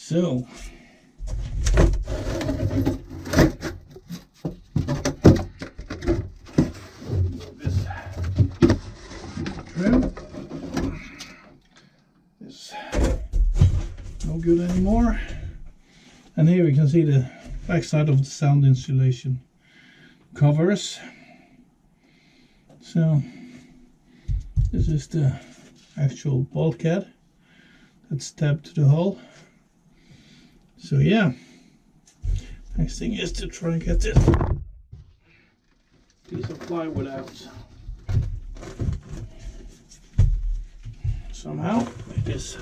So this trim is no good anymore, and here we can see the back side of the sound insulation covers. So this is the actual bulkhead that's tabbed to the hull. So yeah, next thing is to try and get this piece of plywood out somehow, like this.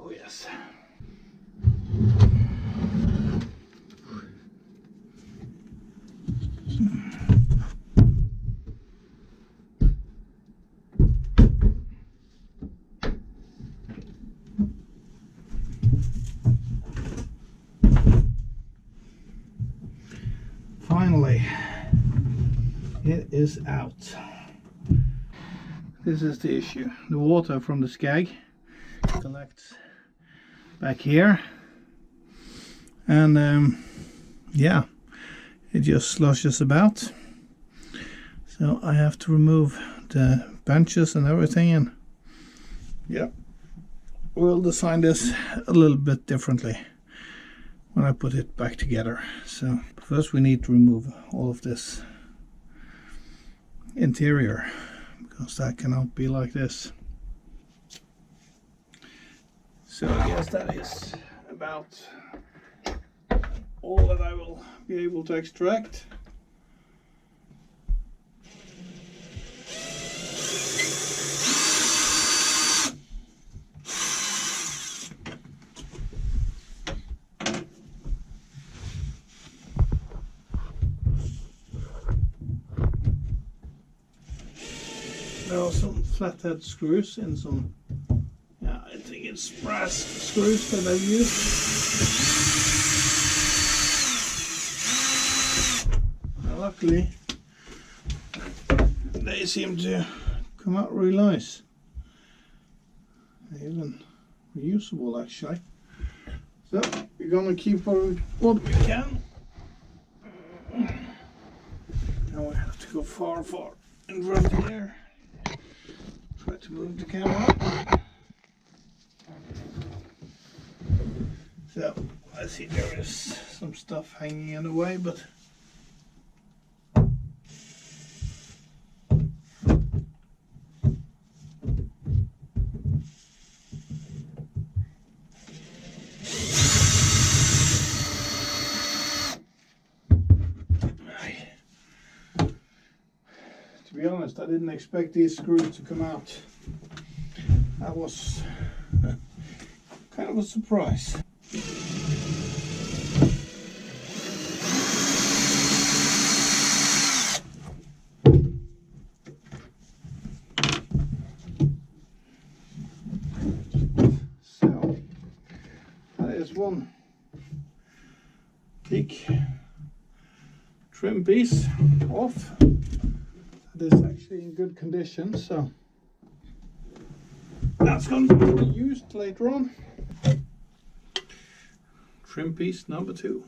Oh yes. Finally, it is out. This is the issue. The water from the skag collects back here, and yeah, it just sloshes about. So I have to remove the benches and everything, and yeah, we'll design this a little bit differently when I put it back together. So first we need to remove all of this interior, because that cannot be like this. So I guess that is about all that I will be able to extract. There are some flathead screws and some, yeah, I think it's brass screws that I've used. Now, luckily, they seem to come out really nice. They're even reusable actually. So we're gonna keep what we can. Now we have to go far in front here. Try to move the camera. So I see there is some stuff hanging in the way, but to be honest, I didn't expect these screws to come out. That was kind of a surprise. So that is one big trim piece off. That is actually in good condition, so that's going to be used later on. Trim piece number 2.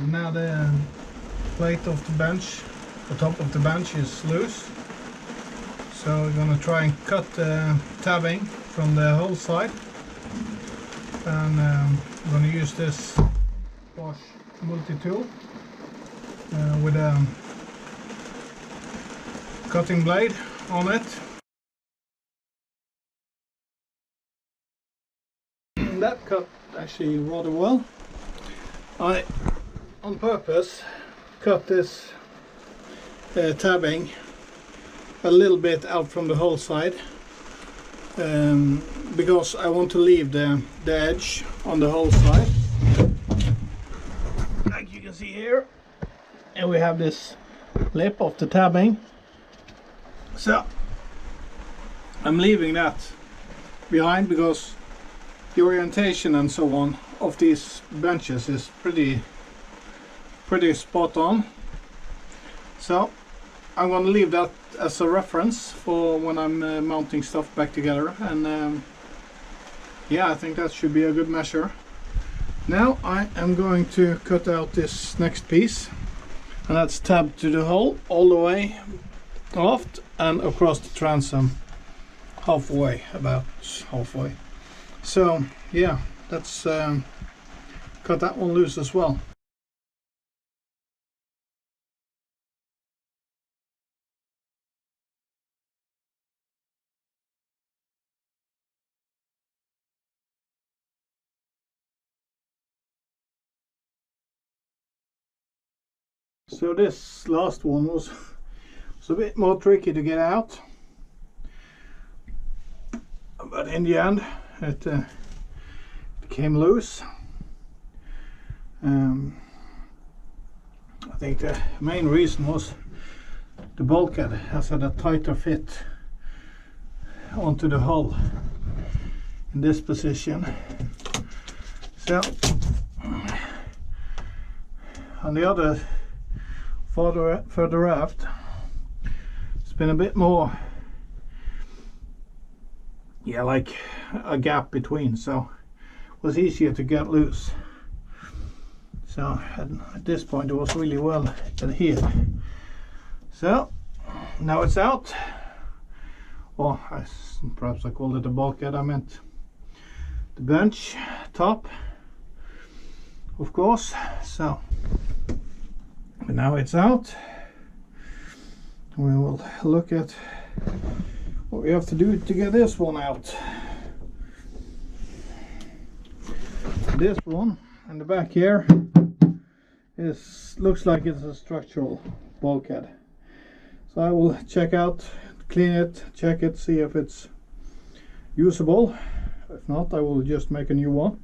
Now the plate of the bench, the top of the bench is loose. So we're going to try and cut the tabbing from the whole side. And I'm going to use this Bosch multi-tool with a cutting blade on it. And that cut actually rather well. I on purpose cut this tabbing a little bit out from the whole side because I want to leave the edge on the whole side, like you can see here, and we have this lip of the tabbing, so I'm leaving that behind because the orientation and so on of these benches is pretty spot on. So I'm going to leave that as a reference for when I'm mounting stuff back together, and yeah, I think that should be a good measure. Now I am going to cut out this next piece, and that's tabbed to the hole all the way aft and across the transom halfway, about halfway. So yeah, let's cut that one loose as well. So this last one was a bit more tricky to get out, but in the end it became loose. I think the main reason was the bulkhead has had a tighter fit onto the hull in this position. So on the other further aft, it's been a bit more, yeah, like a gap between, so it was easier to get loose. So at this point it was really well adhered. So now it's out, or perhaps I called it a bulkhead, I meant the bench top, of course. So but now it's out. We will look at what we have to do to get this one out. This one in the back here looks like it's a structural bulkhead. So I will check out, clean it, check it, see if it's usable. If not, I will just make a new one.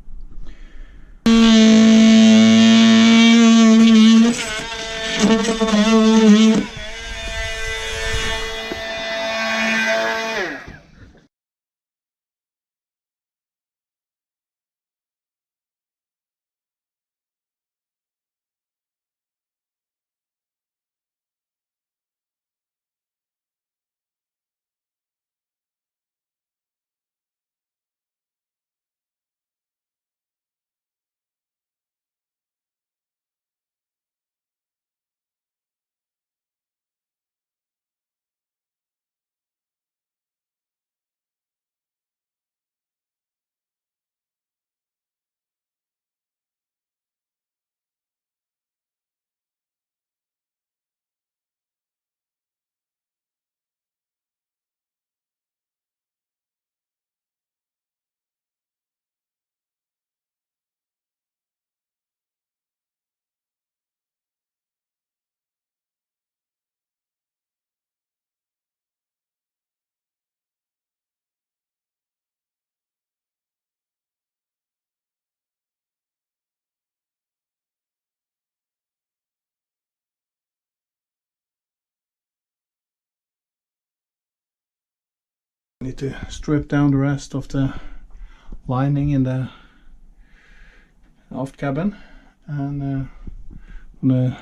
I need to strip down the rest of the lining in the aft cabin, and I'm gonna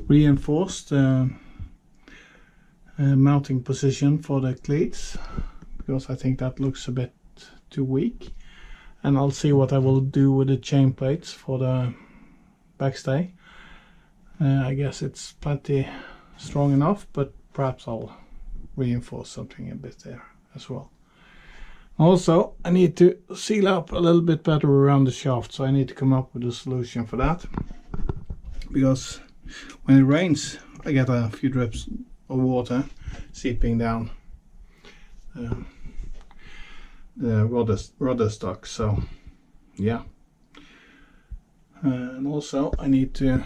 reinforce the mounting position for the cleats, because I think that looks a bit too weak, and I'll see what I will do with the chain plates for the backstay. I guess it's plenty strong enough, but perhaps I'll reinforce something a bit there as well. Also, I need to seal up a little bit better around the shaft, so I need to come up with a solution for that. Because when it rains, I get a few drips of water seeping down the rudder stock, so yeah. And also I need to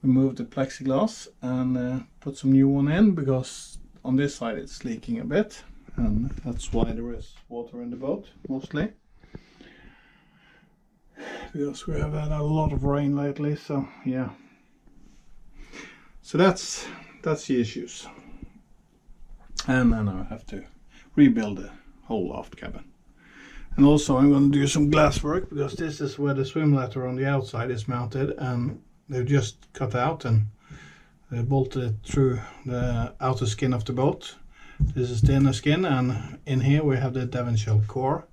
remove the plexiglass and put some new one in, because on this side it's leaking a bit, and that's why there is water in the boat mostly, because we have had a lot of rain lately. So yeah, so that's the issues. And then I have to rebuild the whole aft cabin. And also I'm going to do some glass work, because this is where the swim ladder on the outside is mounted, and they've just cut out and bolted it through the outer skin of the boat. This is the inner skin, and in here we have the Devonshire core.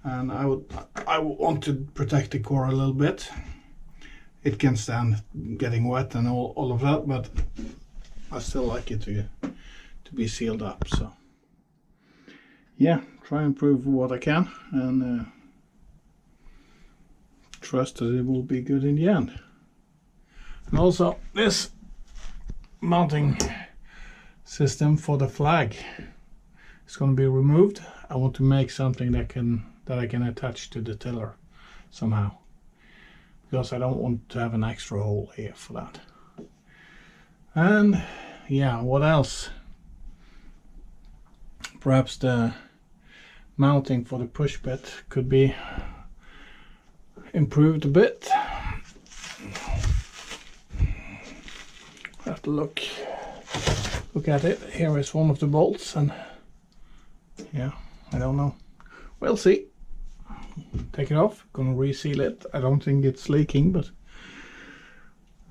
And I want to protect the core a little bit. It can stand getting wet and all of that, but I still like it to be sealed up. So yeah, try and improve what I can, and trust that it will be good in the end. And also this mounting system for the flag is going to be removed. I want to make something that I can attach to the tiller somehow, because I don't want to have an extra hole here for that. And yeah, what else? Perhaps the mounting for the push bit could be improved a bit. Have to look at it. Here is one of the bolts, and yeah, I don't know. We'll see. Take it off. Gonna reseal it. I don't think it's leaking, but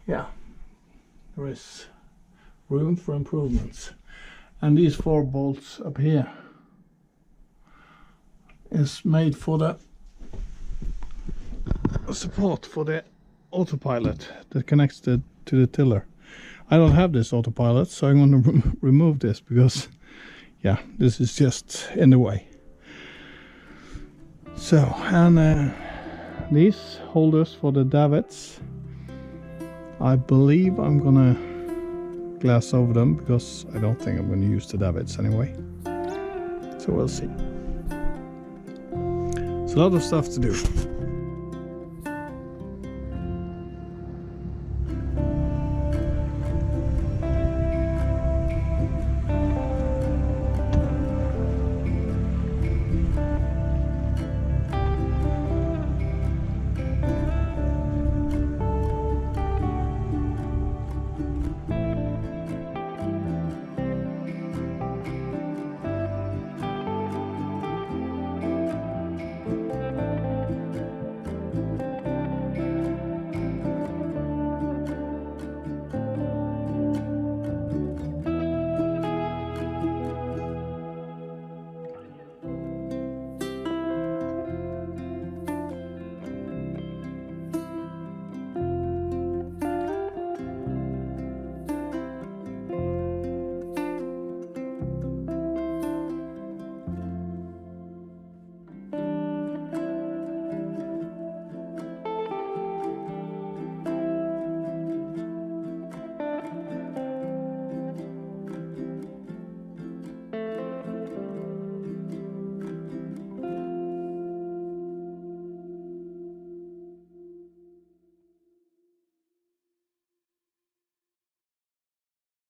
yeah, there is room for improvements. And these 4 bolts up here is made for the support for the autopilot that connects to the tiller. I don't have this autopilot, so I'm going to remove this, because yeah, this is just in the way. So, and these holders for the davits, I believe I'm gonna glass over them, because I don't think I'm going to use the davits anyway. So we'll see. It's a lot of stuff to do.